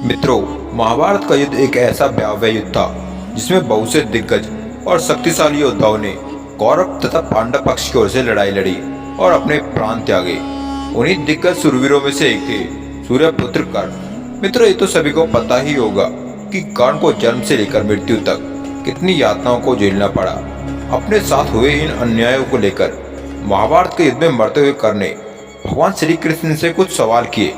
मित्रों, महाभारत का युद्ध एक ऐसा भयावह युद्ध था जिसमें बहुत से दिग्गज और शक्तिशाली योद्धाओं ने कौरव तथा पांडव पक्ष की ओर से लड़ाई लड़ी और अपने प्राण त्यागे। उन्हीं दिग्गज शूरवीरों में से एक थे सूर्यपुत्र कर्ण। मित्रों, ये तो सभी को पता ही होगा कि कर्ण को जन्म से लेकर मृत्यु तक कितनी यातनाओं को झेलना पड़ा। अपने साथ हुए इन अन्यायों को लेकर महाभारत के युद्ध में मरते हुए कर्ण ने भगवान श्री कृष्ण से कुछ सवाल किए।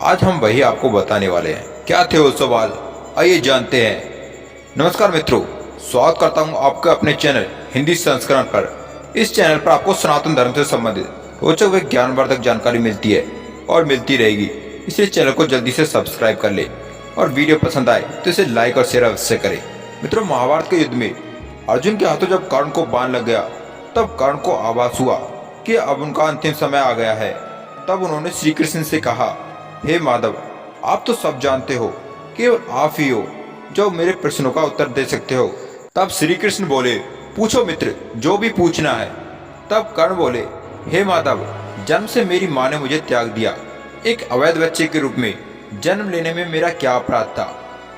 आज हम वही आपको बताने वाले हैं। क्या थे वो सवाल, आइए जानते हैं। नमस्कार मित्रों, स्वागत करता हूं आपके अपने चैनल हिंदी संस्करण पर। इस चैनल पर आपको सनातन धर्म से संबंधित रोचक व ज्ञानवर्धक जानकारी मिलती है और मिलती रहेगी। इसलिए चैनल को जल्दी से सब्सक्राइब कर ले और वीडियो पसंद आए तो इसे लाइक और शेयर अवश्य करें। मित्रों, महाभारत के युद्ध में अर्जुन के हाथों जब कर्ण को बाण लग गया तब कर्ण को आभास हुआ कि अब उनका अंतिम समय आ गया है। तब उन्होंने श्री कृष्ण से कहा, हे माधव, आप तो सब जानते हो, केवल आप ही हो जो मेरे प्रश्नों का उत्तर दे सकते हो। तब श्री कृष्ण बोले, पूछो मित्र, जो भी पूछना है। तब कर्ण बोले, हे माधव, जन्म से मेरी माँ ने मुझे त्याग दिया। एक अवैध बच्चे के रूप में जन्म लेने में मेरा क्या अपराध था।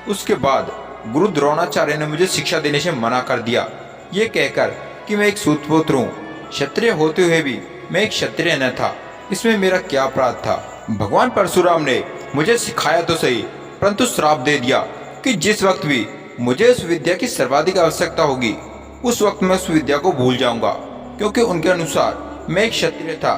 उसके बाद गुरु द्रोणाचार्य ने मुझे शिक्षा देने से मना कर दिया, ये कहकर कि मैं एक सूतपुत्र हूँ। क्षत्रिय होते हुए भी मैं एक क्षत्रिय न था, इसमें मेरा क्या अपराध था। भगवान परशुराम ने मुझे सिखाया तो सही, परंतु श्राप दे दिया कि जिस वक्त भी मुझे उस विद्या की सर्वाधिक आवश्यकता होगी उस वक्त मैं उस विद्या को भूल जाऊंगा, क्योंकि उनके अनुसार मैं एक क्षत्रिय था।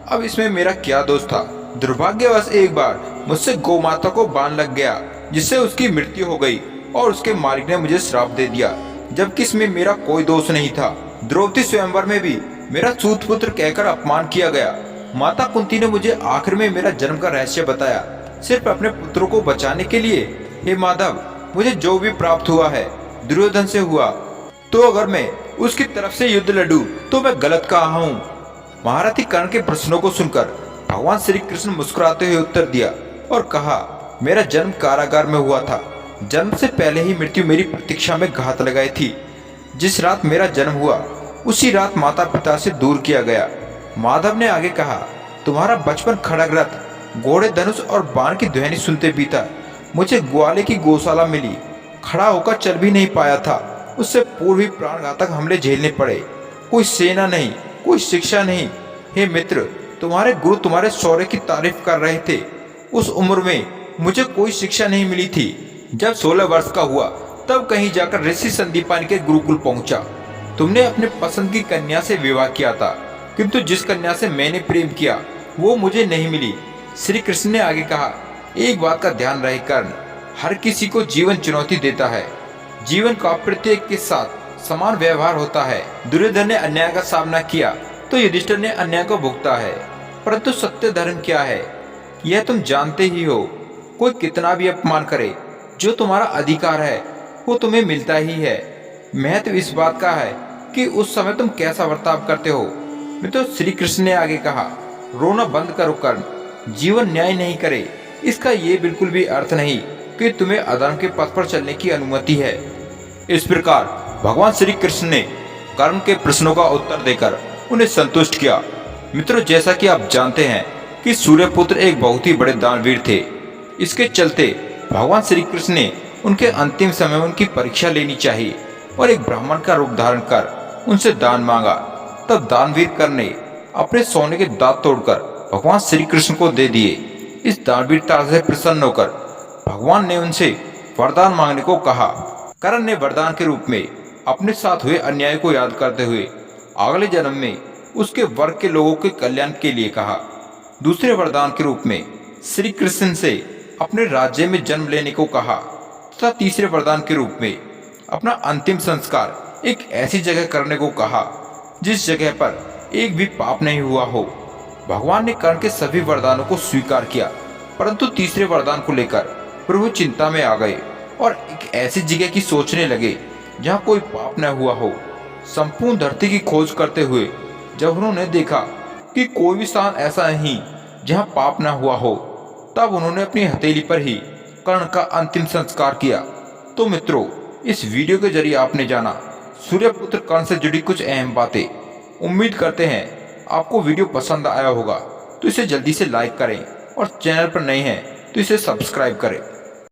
अब इसमें मेरा क्या दोष था। दुर्भाग्यवश एक बार मुझसे गौ माता को बाण लग गया, जिससे उसकी मृत्यु हो गई और उसके मालिक ने मुझे श्राप दे दिया, जबकि इसमें मेरा कोई दोष नहीं था। द्रौपदी स्वयंवर में भी मेरा सूतपुत्र कहकर अपमान किया गया। माता कुंती ने मुझे आखिर में मेरा जन्म का रहस्य बताया, सिर्फ अपने पुत्रों को बचाने के लिए। हे माधव, मुझे जो भी प्राप्त हुआ है दुर्योधन से हुआ, तो अगर मैं उसकी तरफ से युद्ध लड़ूं तो मैं गलत कहा हूँ। महारथी कर्ण के प्रश्नों को सुनकर भगवान श्री कृष्ण मुस्कुराते हुए उत्तर दिया और कहा, मेरा जन्म कारागार में हुआ था। जन्म से पहले ही मृत्यु मेरी प्रतीक्षा में घात लगाई थी। जिस रात मेरा जन्म हुआ उसी रात माता पिता से दूर किया गया। माधव ने आगे कहा, तुम्हारा बचपन खड़ग रथ, घोड़े, धनुष और बाण की ध्वनि सुनते बीता। मुझे ग्वाले की गौशाला मिली, खड़ा होकर चल भी नहीं पाया था। उससे पूर्व ही प्राणघातक हमले झेलने पड़े। कोई सेना नहीं, कोई शिक्षा नहीं। हे मित्र, तुम्हारे गुरु तुम्हारे शौर्य की तारीफ कर रहे थे। उस उम्र में मुझे कोई शिक्षा नहीं मिली थी। जब 16 वर्ष का हुआ तब कहीं जाकर ऋषि संदीपानि के गुरुकुल पहुंचा। तुमने अपने पसंद की कन्या से विवाह किया था, किंतु जिस कन्या से मैंने प्रेम किया वो मुझे नहीं मिली। श्री कृष्ण ने आगे कहा, एक बात का ध्यान रहे कर्ण, हर किसी को जीवन चुनौती देता है। जीवन का प्रत्येक के साथ समान व्यवहार होता है। दुर्योधन ने अन्याय का सामना किया तो युधिष्ठिर ने अन्याय को भुगता है, परंतु सत्य धर्म क्या है यह तुम जानते ही हो। कोई कितना भी अपमान करे, जो तुम्हारा अधिकार है वो तुम्हें मिलता ही है। महत्व इस बात का है कि उस समय तुम कैसा बर्ताव करते हो। मित्रों, श्री कृष्ण ने आगे कहा, रोना बंद करो कर्ण, जीवन न्याय नहीं करे। इसका ये बिल्कुल भी अर्थ नहीं कि तुम्हें अधर्म के पथ पर चलने की अनुमति है। इस प्रकार भगवान श्री कृष्ण ने कर्ण के प्रश्नों का उत्तर देकर उन्हें संतुष्ट किया। मित्रों, जैसा कि आप जानते हैं कि सूर्यपुत्र एक बहुत ही बड़े दानवीर थे। इसके चलते भगवान श्री कृष्ण ने उनके अंतिम समय में उनकी परीक्षा लेनी चाहिए और एक ब्राह्मण का रूप धारण कर उनसे दान मांगा। तब दानवीर कर्ण ने अपने सोने के दांत तोड़कर भगवान श्री कृष्ण को दे दिए। इस दानवीरता से प्रसन्न होकर भगवान ने उनसे वरदान मांगने को कहा। कर्ण ने वरदान के रूप में अपने साथ हुए अन्याय को याद करते हुए अगले जन्म में उसके वर्ग के लोगों के कल्याण के लिए कहा। दूसरे वरदान के रूप में श्री कृष्ण से अपने राज्य में जन्म लेने को कहा तथा तीसरे वरदान के रूप में अपना अंतिम संस्कार एक ऐसी जगह करने को कहा जिस जगह पर एक भी पाप नहीं हुआ हो। भगवान ने कर्ण के सभी वरदानों को स्वीकार किया, परंतु तीसरे वरदान को लेकर प्रभु चिंता में आ गए और एक ऐसी जगह की सोचने लगे जहाँ कोई पाप न हुआ हो। संपूर्ण धरती की खोज करते हुए जब उन्होंने देखा कि कोई भी स्थान ऐसा नहीं जहाँ पाप न हुआ हो, तब उन्होंने अपनी हथेली पर ही कर्ण का अंतिम संस्कार किया। तो मित्रों, इस वीडियो के जरिए आपने जाना सूर्यपुत्र कर्ण से जुड़ी कुछ अहम बातें। उम्मीद करते हैं आपको वीडियो पसंद आया होगा, तो इसे जल्दी से लाइक करें और चैनल पर नए हैं तो इसे सब्सक्राइब करें।